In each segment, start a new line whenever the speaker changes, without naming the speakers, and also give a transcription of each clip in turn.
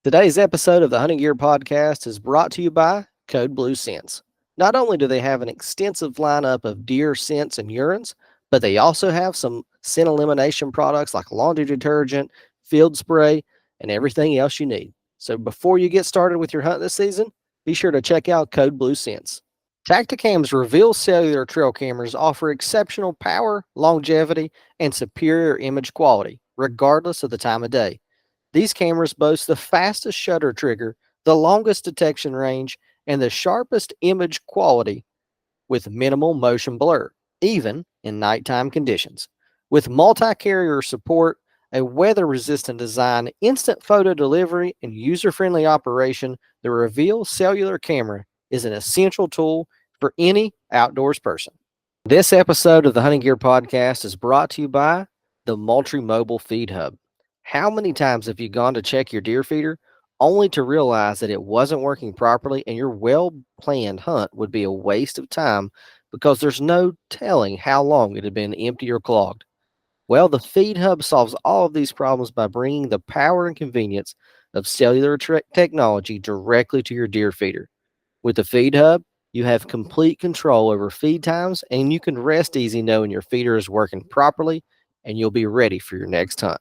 Today's episode of the Hunting Gear Podcast is brought to you by Code Blue Scents. Not only do they have an extensive lineup of deer scents and urines, but they also have some scent elimination products like laundry detergent, field spray, and everything else you need. So before you get started with your hunt this season, be sure to check out Code Blue Scents. Tactacam's Reveal cellular trail cameras offer exceptional power, longevity, and superior image quality, regardless of the time of day. These cameras boast the fastest shutter trigger, the longest detection range, and the sharpest image quality with minimal motion blur, even in nighttime conditions. With multi carrier support, a weather resistant design, instant photo delivery, and user friendly operation, the Reveal cellular camera is an essential tool for any outdoors person. This episode of the Hunting Gear Podcast is brought to you by the Moultrie Mobile Feed Hub. How many times have you gone to check your deer feeder only to realize that it wasn't working properly and your well planned hunt would be a waste of time because there's no telling how long it had been empty or clogged? Well, the Feed Hub solves all of these problems by bringing the power and convenience of cellular technology directly to your deer feeder. With the Feed Hub, you have complete control over feed times and you can rest easy knowing your feeder is working properly and you'll be ready for your next hunt.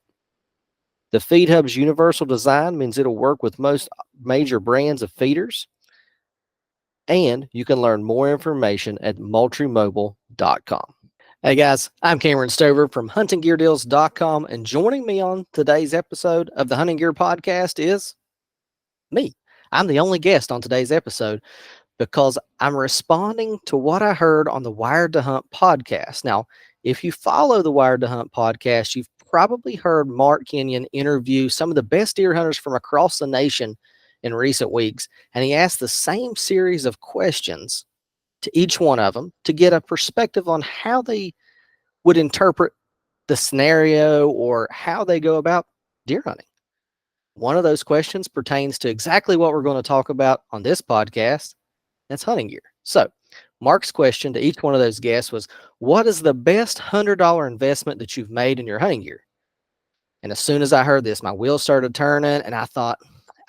The Feed Hub's universal design means it'll work with most major brands of feeders, and you can learn more information at moultriemobile.com. Hey guys, I'm Cameron Stover from huntinggeardeals.com, and joining me on today's episode of the Hunting Gear Podcast is me. I'm the only guest on today's episode because I'm responding to what I heard on the Wired to Hunt podcast. Now, if you follow the Wired to Hunt podcast, you've probably heard Mark Kenyon interview some of the best deer hunters from across the nation in recent weeks, and he asked the same series of questions to each one of them to get a perspective on how they would interpret the scenario or how they go about deer hunting. One of those questions pertains to exactly what we're going to talk about on this podcast. That's hunting gear. So, Mark's question to each one of those guests was, what is the best $100 investment that you've made in your hunting gear? And as soon as I heard this, my wheels started turning, and I thought,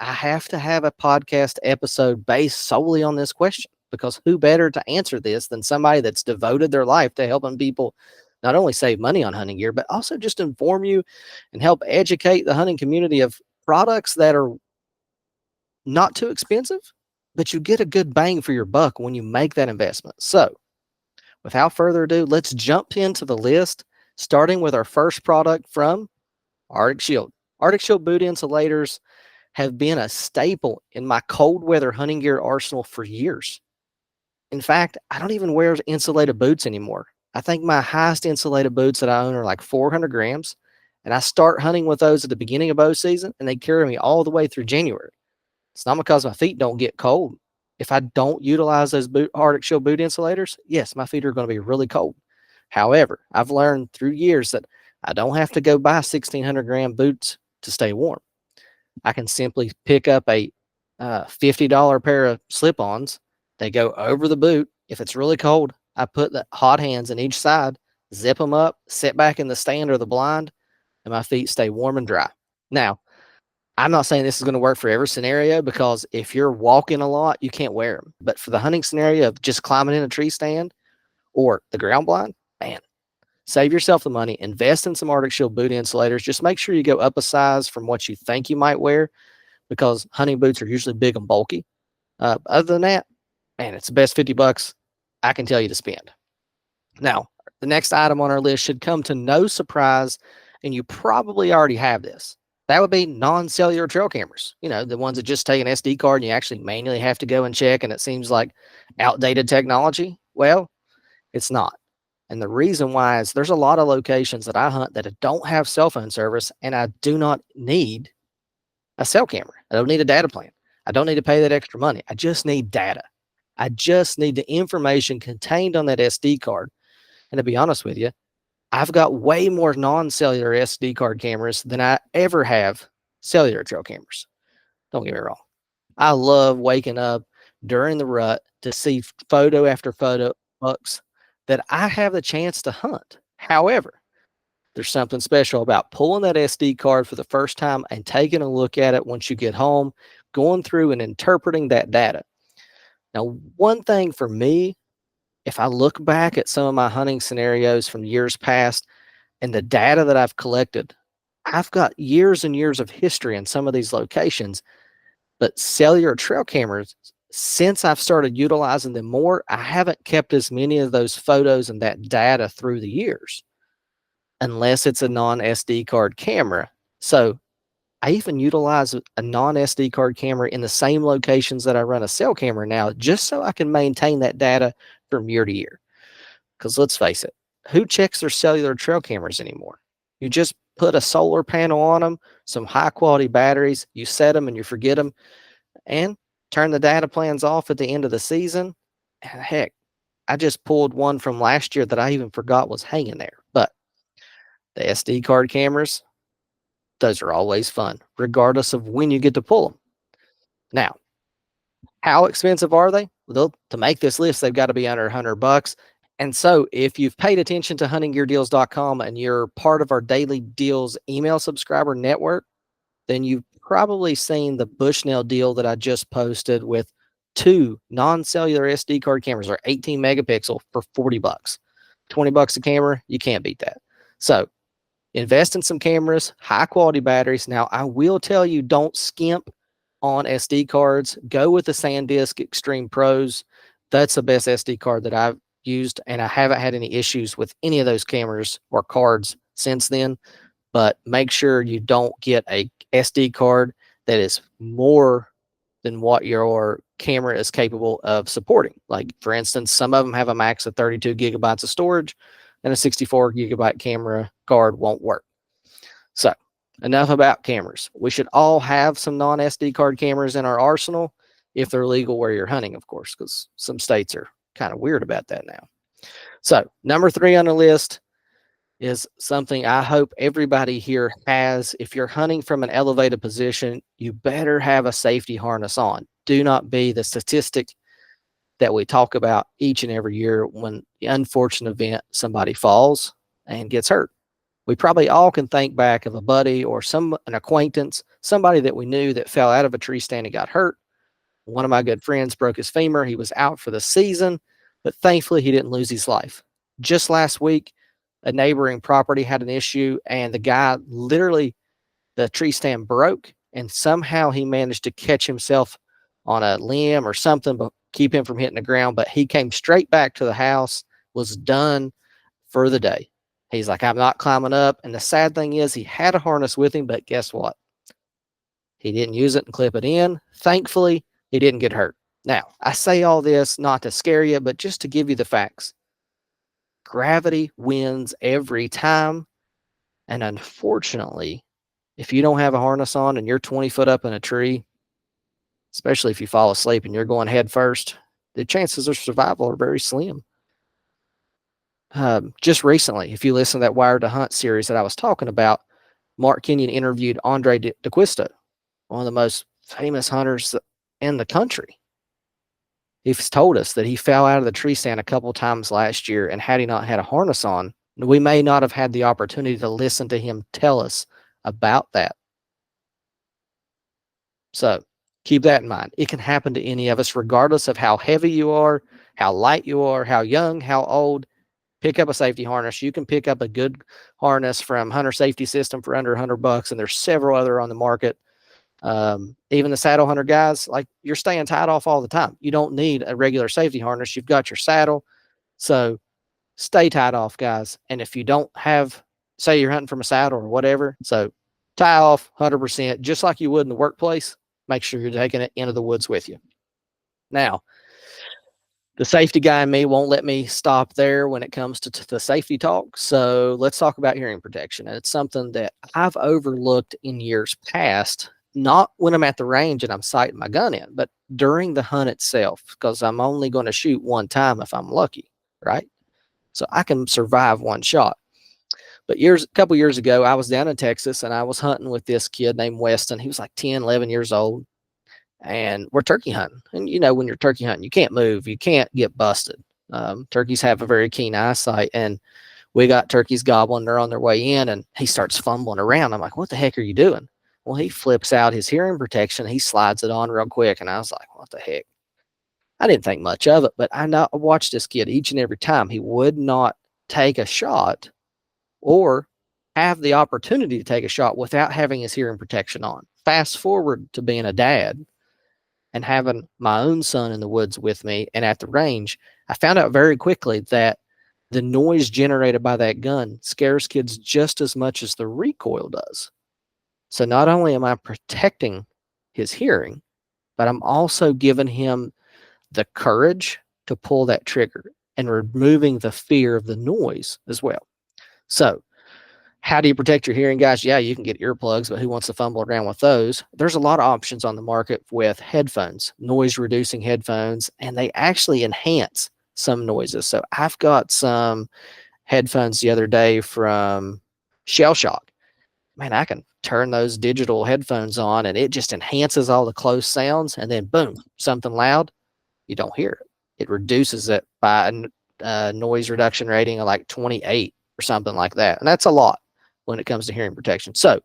I have to have a podcast episode based solely on this question, because who better to answer this than somebody that's devoted their life to helping people not only save money on hunting gear, but also just inform you and help educate the hunting community of products that are not too expensive, but you get a good bang for your buck when you make that investment. So, without further ado, let's jump into the list, starting with our first product from Arctic Shield. Arctic Shield boot insulators have been a staple in my cold weather hunting gear arsenal for years. In fact, I don't even wear insulated boots anymore. I think my highest insulated boots that I own are like 400 grams, and I start hunting with those at the beginning of bow season, and they carry me all the way through January. It's not because my feet don't get cold. If I don't utilize those Arctic Shield boot insulators, yes, my feet are going to be really cold. However, I've learned through years that I don't have to go buy 1,600-gram boots to stay warm. I can simply pick up a $50 pair of slip-ons. They go over the boot. If it's really cold, I put the hot hands in each side, zip them up, sit back in the stand or the blind, and my feet stay warm and dry. Now, I'm not saying this is going to work for every scenario, because if you're walking a lot, you can't wear them. But for the hunting scenario of just climbing in a tree stand or the ground blind, man, save yourself the money, invest in some Arctic Shield boot insulators. Just make sure you go up a size from what you think you might wear, because hunting boots are usually big and bulky. Other than that, man, it's the best $50 I can tell you to spend. Now, the next item on our list should come to no surprise, and you probably already have this. That would be non-cellular trail cameras. You know, the ones that just take an SD card and you actually manually have to go and check, and it seems like outdated technology. Well, it's not. And the reason why is there's a lot of locations that I hunt that don't have cell phone service, and I do not need a cell camera. I don't need a data plan. I don't need to pay that extra money. I just need data. I just need the information contained on that SD card. And to be honest with you, I've got way more non-cellular SD card cameras than I ever have cellular trail cameras. Don't get me wrong. I love waking up during the rut to see photo after photo bucks that I have the chance to hunt. However, There's something special about pulling that SD card for the first time and taking a look at it once you get home, going through and interpreting that data. Now, one thing for me, if I look back at some of my hunting scenarios from years past and the data that I've collected, I've got years and years of history in some of these locations, but cellular trail cameras, since I've started utilizing them more, I haven't kept as many of those photos and that data through the years, unless it's a non-SD card camera. So I even utilize a non-SD card camera in the same locations that I run a cell camera now, just so I can maintain that data from year to year. Because let's face it, who checks their cellular trail cameras anymore? You just put a solar panel on them, some high quality batteries, you set them and you forget them, and turn the data plans off at the end of the season. And heck, I just pulled one from last year that I even forgot was hanging there. But the SD card cameras, those are always fun, regardless of when you get to pull them. Now, how expensive are they? Well, to make this list, they've got to be under $100. And so if you've paid attention to huntinggeardeals.com and you're part of our daily deals email subscriber network, then you've probably seen the Bushnell deal that I just posted with 2 non-cellular SD card cameras, or 18 megapixel, for $40. $20 a camera, you can't beat that. So invest in some cameras, high quality batteries. Now, I will tell you, don't skimp on SD cards. Go with the SanDisk Extreme Pros. That's the best SD card that I've used, and I haven't had any issues with any of those cameras or cards since then. But make sure you don't get a SD card that is more than what your camera is capable of supporting. Like, for instance, some of them have a max of 32 gigabytes of storage, and a 64 gigabyte camera card won't work. So enough about cameras. We should all have some non-SD card cameras in our arsenal if they're legal where you're hunting, of course, because some states are kind of weird about that now. So number 3 on the list is something I hope everybody here has. If you're hunting from an elevated position, you better have a safety harness on. Do not be the statistic that we talk about each and every year when the unfortunate event somebody falls and gets hurt. We probably all can think back of a buddy or an acquaintance, somebody that we knew that fell out of a tree stand and got hurt. One of my good friends broke his femur. He was out for the season, but thankfully he didn't lose his life. Just last week, a neighboring property had an issue, and the guy literally, the tree stand broke, and somehow he managed to catch himself on a limb or something, but keep him from hitting the ground. But he came straight back to the house, was done for the day. He's like, I'm not climbing up. And the sad thing is, he had a harness with him, but guess what? He didn't use it and clip it in. Thankfully, he didn't get hurt. Now, I say all this not to scare you, but just to give you the facts. Gravity wins every time. And unfortunately, if you don't have a harness on and you're 20 foot up in a tree, especially if you fall asleep and you're going head first, the chances of survival are very slim. Just recently, if you listen to that Wired to Hunt series that I was talking about, Mark Kenyon interviewed Andre DeQuisto, one of the most famous hunters in the country. He's told us that he fell out of the tree stand a couple times last year, and had he not had a harness on, we may not have had the opportunity to listen to him tell us about that. So keep that in mind. It can happen to any of us, regardless of how heavy you are, how light you are, how young, how old. Pick up a safety harness. You can pick up a good harness from Hunter Safety System for under $100, and there's several other on the market. Even the saddle hunter guys, like, you're staying tied off all the time. You don't need a regular safety harness. You've got your saddle. So stay tied off, guys. And if you don't have, say you're hunting from a saddle or whatever, so tie off 100%, just like you would in the workplace. Make sure you're taking it into the woods with you. Now, the safety guy in me won't let me stop there when it comes to the safety talk. So let's talk about hearing protection. And it's something that I've overlooked in years past, not when I'm at the range and I'm sighting my gun in, but during the hunt itself, because I'm only going to shoot one time if I'm lucky, right? So I can survive one shot. But a couple years ago, I was down in Texas and I was hunting with this kid named Weston. He was like 10, 11 years old. And we're turkey hunting. And you know, when you're turkey hunting, you can't move, you can't get busted. Turkeys have a very keen eyesight. And We got turkeys gobbling. They're on their way in, and he starts fumbling around. I'm like, what the heck are you doing? Well, he flips out his hearing protection. He slides it on real quick. And I was like, what the heck? I didn't think much of it, but I watched this kid each and every time. He would not take a shot or have the opportunity to take a shot without having his hearing protection on. Fast forward to being a dad and having my own son in the woods with me and at the range, I found out very quickly that the noise generated by that gun scares kids just as much as the recoil does. So not only am I protecting his hearing, but I'm also giving him the courage to pull that trigger and removing the fear of the noise as well. So how do you protect your hearing, guys? Yeah, you can get earplugs, but who wants to fumble around with those? There's a lot of options on the market with headphones, noise reducing headphones, and they actually enhance some noises. So I've got some headphones the other day from Shell Shock. Man, I can turn those digital headphones on and it just enhances all the close sounds. And then boom, something loud, you don't hear it. It reduces it by a noise reduction rating of like 28 or something like that. And that's a lot when it comes to hearing protection. So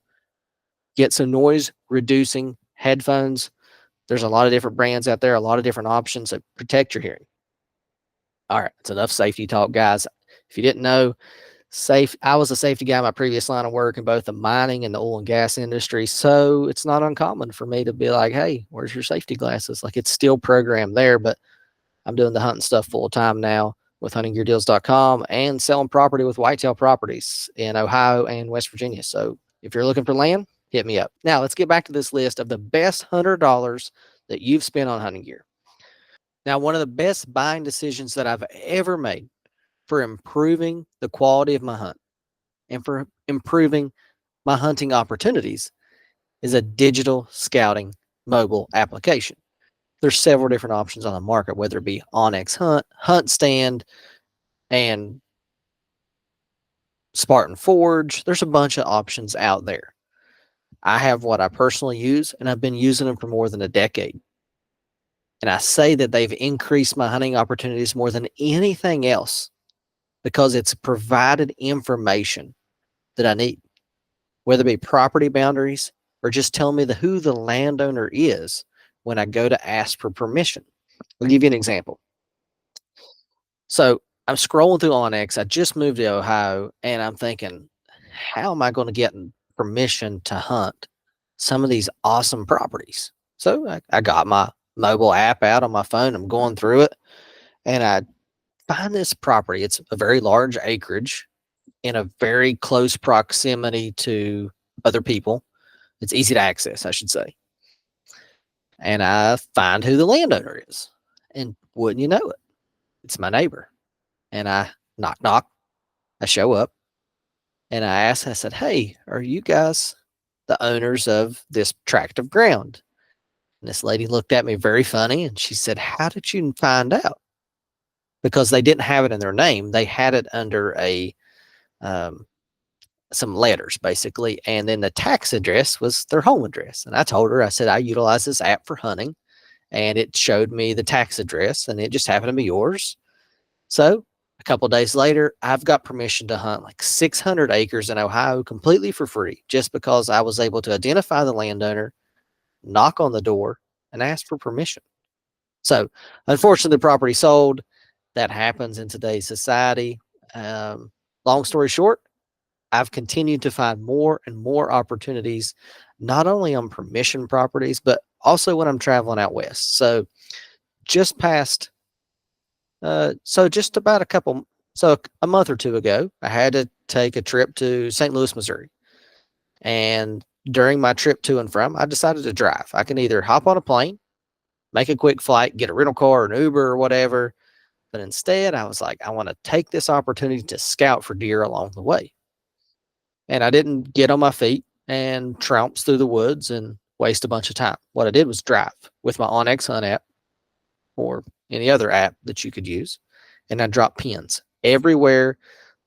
get some noise reducing headphones. There's a lot of different brands out there, a lot of different options that protect your hearing. All right, it's enough safety talk, guys. If you didn't know, I was a safety guy in my previous line of work in both the mining and the oil and gas industry. So it's not uncommon for me to be like, hey, where's your safety glasses? Like, it's still programmed there, but I'm doing the hunting stuff full time now with huntinggeardeals.com and selling property with Whitetail Properties in Ohio and West Virginia. So if you're looking for land, hit me up. Now let's get back to this list of the best $100 that you've spent on hunting gear. Now, one of the best buying decisions that I've ever made for improving the quality of my hunt and for improving my hunting opportunities is a digital scouting mobile application. There's several different options on the market, whether it be Onyx Hunt, Hunt Stand, and Spartan Forge. There's a bunch of options out there. I have what I personally use, and I've been using them for more than a decade. And I say that they've increased my hunting opportunities more than anything else because it's provided information that I need, whether it be property boundaries or just telling me who the landowner is when I go to ask for permission. I'll give you an example. So I'm scrolling through Onyx. I just moved to Ohio, and I'm thinking, how am I going to get permission to hunt some of these awesome properties? So I got my mobile app out on my phone. I'm going through it, and I find this property. It's a very large acreage in a very close proximity to other people. It's easy to access, I should say. And I find who the landowner is. And wouldn't you know it? It's my neighbor. And I knock, knock. I show up and I asked, I said, hey, are you guys the owners of this tract of ground? And this lady looked at me very funny and she said, how did you find out? Because they didn't have it in their name. They had it under some letters basically. And then the tax address was their home address. And I told her, I said, I utilize this app for hunting and it showed me the tax address and it just happened to be yours. So a couple of days later, I've got permission to hunt like 600 acres in Ohio completely for free, just because I was able to identify the landowner, knock on the door, and ask for permission. So unfortunately, the property sold. That happens in today's society. Long story short, I've continued to find more and more opportunities, not only on permission properties, but also when I'm traveling out west. So just about a month or two ago, I had to take a trip to St. Louis, Missouri. And during my trip to and from, I decided to drive. I can either hop on a plane, make a quick flight, get a rental car or an Uber or whatever. But instead, I was like, I want to take this opportunity to scout for deer along the way. And I didn't get on my feet and trounce through the woods and waste a bunch of time. What I did was drive with my Onyx Hunt app or any other app that you could use. And I dropped pins everywhere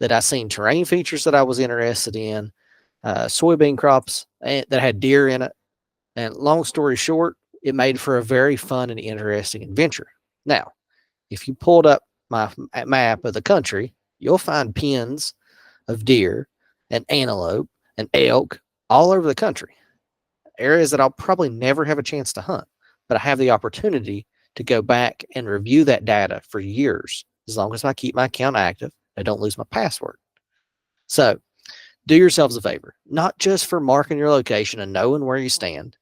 that I seen terrain features that I was interested in, soybean crops that had deer in it. And long story short, it made for a very fun and interesting adventure. Now, if you pulled up my map of the country, you'll find pins of deer and antelope and elk all over the country, areas that I'll probably never have a chance to hunt, but I have the opportunity to go back and review that data for years, as long as I keep my account active. I don't lose my password. So do yourselves a favor, not just for marking your location and knowing where you stand,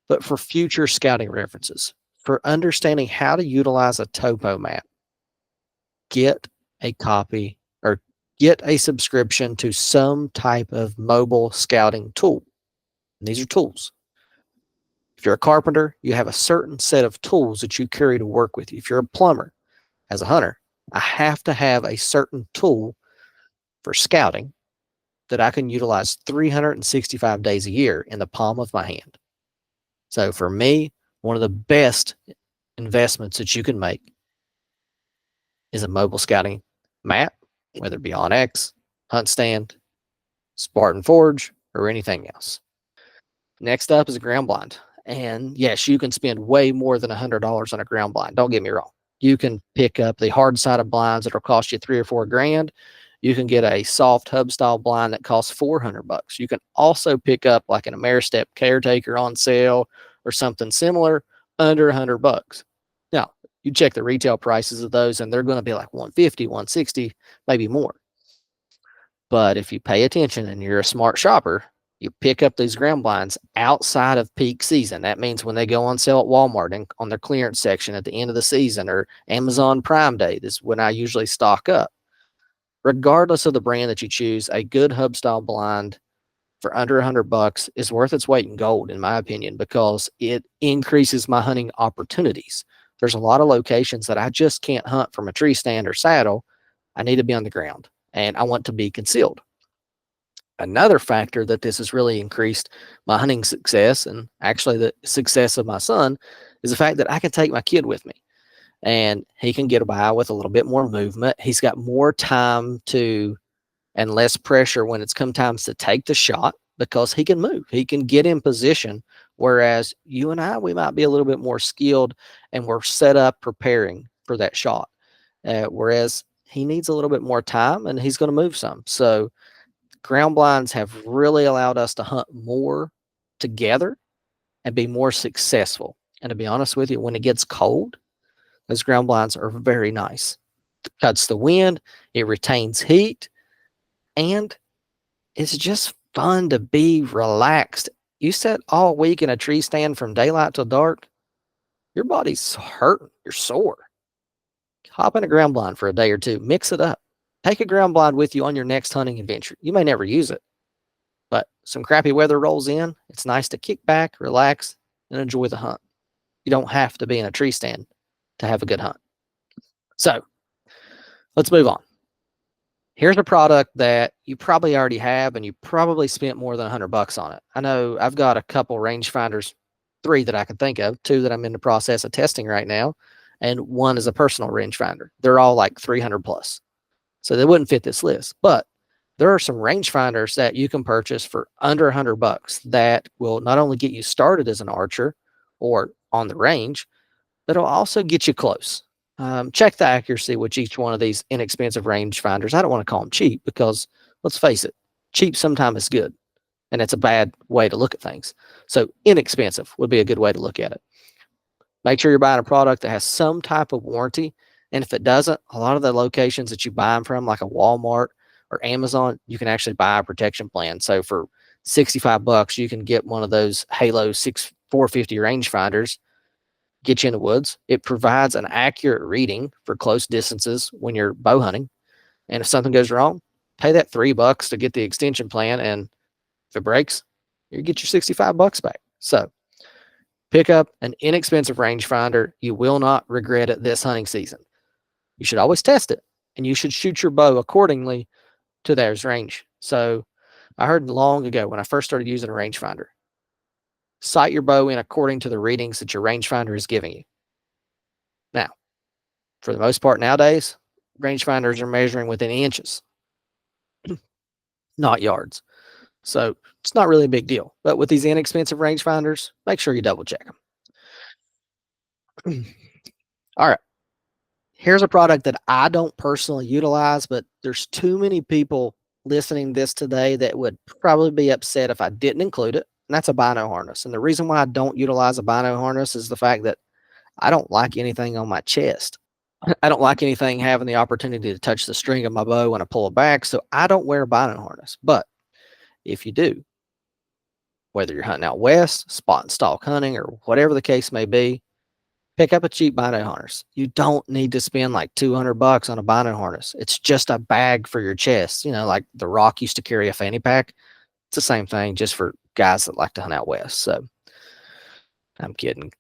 but for future scouting references, for understanding how to utilize a topo map. Get a copy or get a subscription to some type of mobile scouting tool. And these are tools. If you're a carpenter, you have a certain set of tools that you carry to work with you. If you're a plumber, as a hunter, I have to have a certain tool for scouting that I can utilize 365 days a year in the palm of my hand. So for me, one of the best investments that you can make is a mobile scouting map, whether it be OnX, HuntStand, Spartan Forge, or anything else. Next up is a ground blind. And yes, you can spend way more than $100 on a ground blind. Don't get me wrong. You can pick up the hard-sided blinds that'll cost you $3 or $4 grand. You can get a soft hub style blind that costs $400. You can also pick up like an Ameristep Caretaker on sale or something similar under $100. Now, you check the retail prices of those and they're going to be like 150, 160, maybe more. But if you pay attention and you're a smart shopper, you pick up these ground blinds outside of peak season. That means when they go on sale at Walmart and on their clearance section at the end of the season, or Amazon Prime Day. This is when I usually stock up. Regardless of the brand that you choose, a good hub style blind for under $100 is worth its weight in gold, in my opinion, because it increases my hunting opportunities. There's a lot of locations that I just can't hunt from a tree stand or saddle. I need to be on the ground and I want to be concealed. Another factor that this has really increased my hunting success, and actually the success of my son, is the fact that I can take my kid with me and he can get by with a little bit more movement. He's got more time to and less pressure when it's come times to take the shot because he can move. He can get in position. Whereas you and I, we might be a little bit more skilled and we're set up preparing for that shot. Whereas he needs a little bit more time and he's going to move some. So ground blinds have really allowed us to hunt more together and be more successful. And to be honest with you, when it gets cold, those ground blinds are very nice. It cuts the wind, it retains heat, and it's just fun to be relaxed. You sit all week in a tree stand from daylight till dark, your body's hurting, you're sore. Hop in a ground blind for a day or two, mix it up. Take a ground blind with you on your next hunting adventure. You may never use it, but some crappy weather rolls in. It's nice to kick back, relax, and enjoy the hunt. You don't have to be in a tree stand to have a good hunt. So let's move on. Here's a product that you probably already have and you probably spent more than $100 on it. I know I've got a couple rangefinders, 3 that I can think of, 2 that I'm in the process of testing right now, and 1 is a personal rangefinder. They're all like 300 plus. So they wouldn't fit this list, but there are some rangefinders that you can purchase for under $100 that will not only get you started as an archer or on the range, but it'll also get you close. Check the accuracy with each one of these inexpensive rangefinders. I don't want to call them cheap because let's face it, cheap sometimes is good and it's a bad way to look at things. So inexpensive would be a good way to look at it. Make sure you're buying a product that has some type of warranty. And if it doesn't, a lot of the locations that you buy them from, like a Walmart or Amazon, you can actually buy a protection plan. So for $65, you can get one of those Halo 450 rangefinders, get you in the woods. It provides an accurate reading for close distances when you're bow hunting. And if something goes wrong, pay that $3 to get the extension plan. And if it breaks, you get your $65 back. So pick up an inexpensive rangefinder. You will not regret it this hunting season. You should always test it and you should shoot your bow accordingly to there's range. So I heard long ago when I first started using a rangefinder, sight your bow in according to the readings that your rangefinder is giving you. Now, for the most part nowadays, rangefinders are measuring within inches, not yards. So it's not really a big deal. But with these inexpensive rangefinders, make sure you double check them. All right. Here's a product that I don't personally utilize, but there's too many people listening to this today that would probably be upset if I didn't include it, and that's a Bino harness. And the reason why I don't utilize a Bino harness is the fact that I don't like anything on my chest. I don't like anything having the opportunity to touch the string of my bow when I pull it back, so I don't wear a Bino harness. But if you do, whether you're hunting out west, spot and stalk hunting, or whatever the case may be, pick up a cheap Bino harness. You don't need to spend like $200 on a Bino harness. It's just a bag for your chest. Like The Rock used to carry a fanny pack. It's the same thing, just for guys that like to hunt out west. So I'm kidding.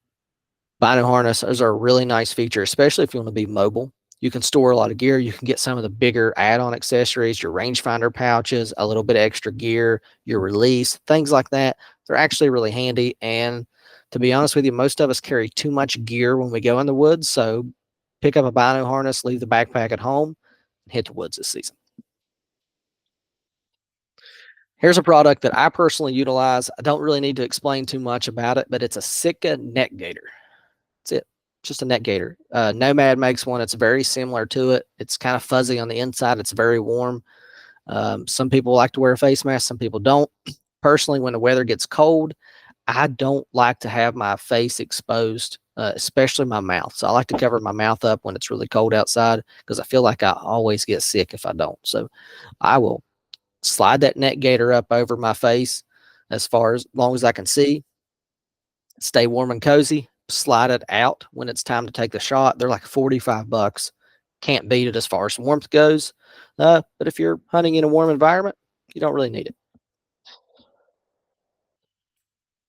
Bino harnesses are a really nice feature, especially if you want to be mobile. You can store a lot of gear. You can get some of the bigger add-on accessories, your rangefinder pouches, a little bit of extra gear, your release, things like that. They're actually really handy. And to be honest with you, most of us carry too much gear when we go in the woods. So pick up a Bino harness, leave the backpack at home, and hit the woods this season. Here's a product that I personally utilize. I don't really need to explain too much about it, but it's a Sitka neck gaiter. That's it. Just a neck gaiter. Nomad makes one. It's very similar to it. It's kind of fuzzy on the inside. It's very warm. Some people like to wear a face mask. Some people don't. Personally, when the weather gets cold, I don't like to have my face exposed, especially my mouth. So I like to cover my mouth up when it's really cold outside because I feel like I always get sick if I don't. So I will slide that neck gaiter up over my face as long as I can see, stay warm and cozy, slide it out when it's time to take the shot. They're like $45. Can't beat it as far as warmth goes. But if you're hunting in a warm environment, you don't really need it.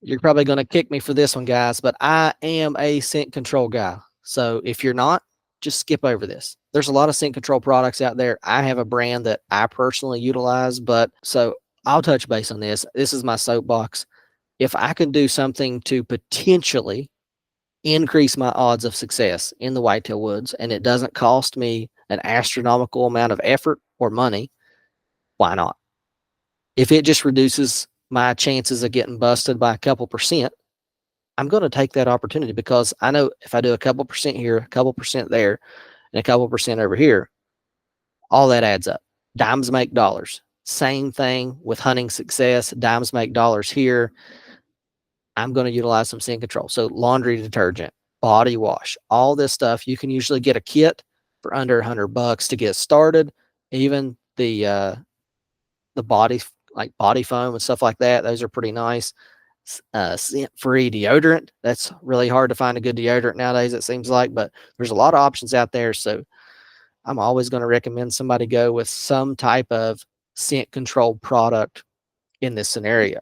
You're probably going to kick me for this one, guys, but I am a scent control guy. So if you're not, just skip over this. There's a lot of scent control products out there. I have a brand that I personally utilize, but so I'll touch base on this. This is my soapbox. If I can do something to potentially increase my odds of success in the whitetail woods, and it doesn't cost me an astronomical amount of effort or money, why not? If it just reduces my chances of getting busted by a couple percent, I'm going to take that opportunity because I know if I do a couple percent here, a couple percent there, and a couple percent over here, all that adds up. Dimes make dollars. Same thing with hunting success. Dimes make dollars here. I'm going to utilize some scent control. So laundry detergent, body wash, all this stuff. You can usually get a kit for under $100 to get started. Even the body, like body foam and stuff like that, those are pretty nice. Scent-free deodorant. That's really hard to find a good deodorant nowadays, it seems like, but there's a lot of options out there. So I'm always going to recommend somebody go with some type of scent control product in this scenario.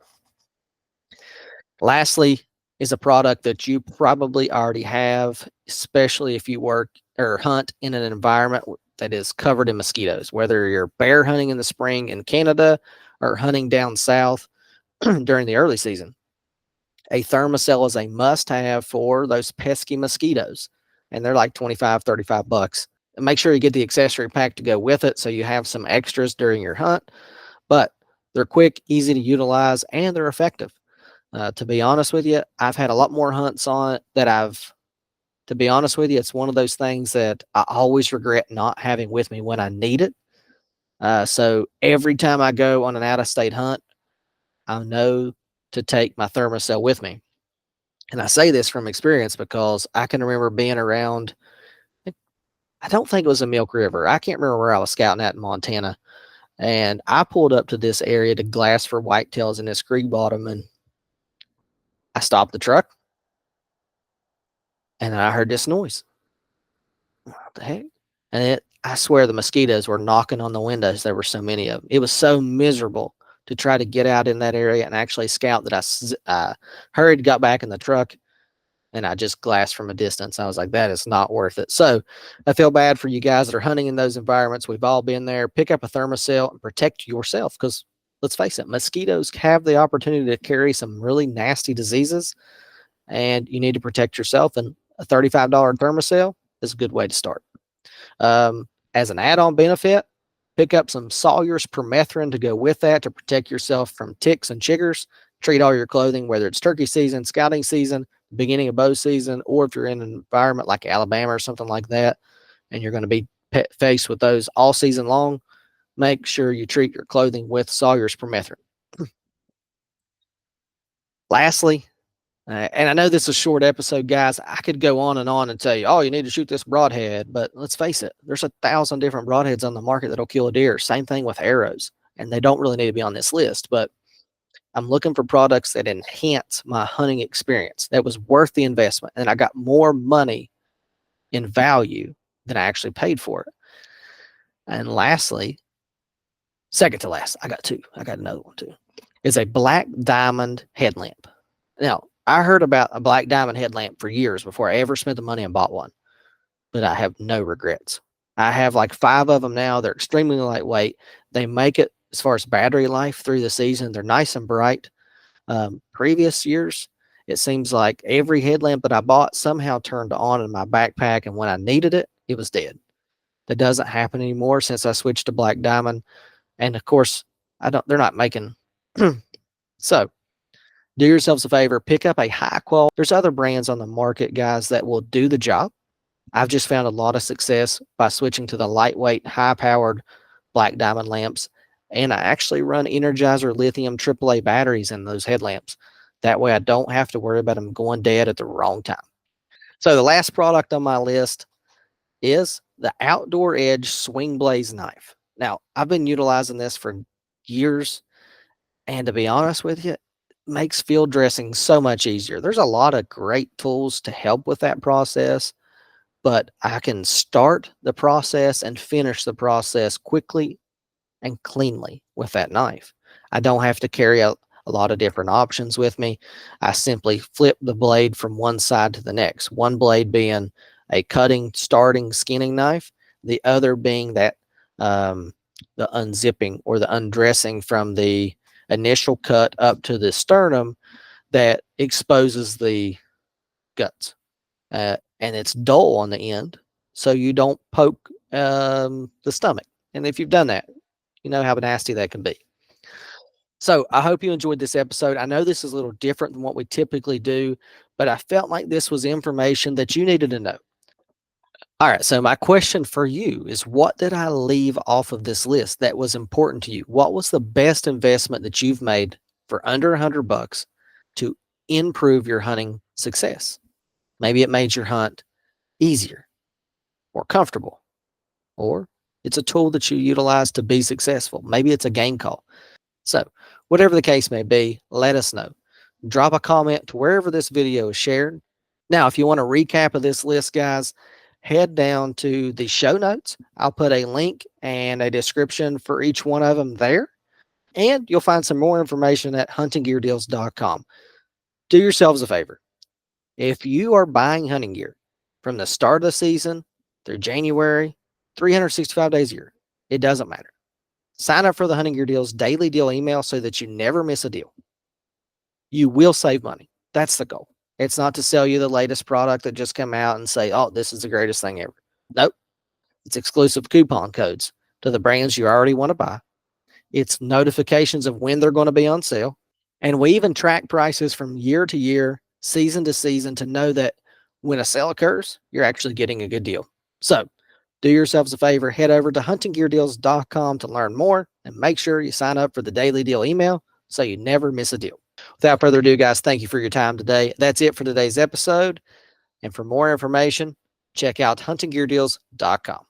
Lastly is a product that you probably already have, especially if you work or hunt in an environment that is covered in mosquitoes, whether you're bear hunting in the spring in Canada or hunting down south during the early season. A thermocell is a must-have for those pesky mosquitoes, and they're like $25-$35. And make sure you get the accessory pack to go with it so you have some extras during your hunt, but they're quick, easy to utilize, and they're effective. To be honest with you, I've had a lot more hunts on it to be honest with you, it's one of those things that I always regret not having with me when I need it. So every time I go on an out-of-state hunt, I know to take my thermocell with me. And I say this from experience because I can remember being around, I don't think it was a Milk River. I can't remember where I was scouting at in Montana. And I pulled up to this area to glass for whitetails in this creek bottom, and I stopped the truck, and then I heard this noise. What the heck? And I swear the mosquitoes were knocking on the windows. There were so many of them. It was so miserable to try to get out in that area and actually scout that I hurried, got back in the truck, and I just glassed from a distance. I was like, that is not worth it. So I feel bad for you guys that are hunting in those environments. We've all been there. Pick up a thermocell and protect yourself because let's face it, mosquitoes have the opportunity to carry some really nasty diseases, and you need to protect yourself. And a $35 thermocell is a good way to start. As an add-on benefit, pick up some Sawyer's permethrin to go with that to protect yourself from ticks and chiggers. Treat all your clothing, whether it's turkey season, scouting season, beginning of bow season, or if you're in an environment like Alabama or something like that, and you're going to be faced with those all season long, make sure you treat your clothing with Sawyer's permethrin. Lastly, and I know this is a short episode, guys. I could go on and tell you, oh, you need to shoot this broadhead. But let's face it, there's 1,000 different broadheads on the market that'll kill a deer. Same thing with arrows. And they don't really need to be on this list. But I'm looking for products that enhance my hunting experience, that was worth the investment. And I got more money in value than I actually paid for it. And lastly, second to last, I got another one too. Is a black diamond headlamp. Now, I heard about a black diamond headlamp for years before I ever spent the money and bought one, but I have no regrets. I have like 5 of them now. They're extremely lightweight. They make it, as far as battery life through the season, they're nice and bright. Previous years, it seems like every headlamp that I bought somehow turned on in my backpack, and when I needed it, it was dead. That doesn't happen anymore since I switched to black diamond. And of course, they're not making. So do yourselves a favor, pick up a high quality. There's other brands on the market, guys, that will do the job. I've just found a lot of success by switching to the lightweight, high-powered black diamond lamps. And I actually run Energizer lithium AAA batteries in those headlamps. That way I don't have to worry about them going dead at the wrong time. So the last product on my list is the Outdoor Edge Swing Blaze knife. Now, I've been utilizing this for years. And to be honest with you, makes field dressing so much easier. There's a lot of great tools to help with that process, but I can start the process and finish the process quickly and cleanly with that knife. I don't have to carry a lot of different options with me. I simply flip the blade from one side to the next, one blade being a cutting, starting, skinning knife, the other being that the unzipping or the undressing from the initial cut up to the sternum that exposes the guts. And it's dull on the end, so you don't poke the stomach. And if you've done that, you know how nasty that can be. So I hope you enjoyed this episode. I know this is a little different than what we typically do, but I felt like this was information that you needed to know. All right, so my question for you is, what did I leave off of this list that was important to you? What was the best investment that you've made for under $100 to improve your hunting success? Maybe it made your hunt easier, more comfortable, or it's a tool that you utilize to be successful. Maybe it's a game call. So whatever the case may be, let us know. Drop a comment to wherever this video is shared. Now, if you want a recap of this list, guys, head down to the show notes. I'll put a link and a description for each one of them there. And you'll find some more information at huntinggeardeals.com. Do yourselves a favor. If you are buying hunting gear from the start of the season through January, 365 days a year, it doesn't matter. Sign up for the Hunting Gear Deals daily deal email so that you never miss a deal. You will save money. That's the goal. It's not to sell you the latest product that just come out and say, oh, this is the greatest thing ever. Nope. It's exclusive coupon codes to the brands you already want to buy. It's notifications of when they're going to be on sale. And we even track prices from year to year, season to season, to know that when a sale occurs, you're actually getting a good deal. So do yourselves a favor, head over to huntinggeardeals.com to learn more, and make sure you sign up for the daily deal email so you never miss a deal. Without further ado, guys, thank you for your time today. That's it for today's episode. And for more information, check out huntinggeardeals.com.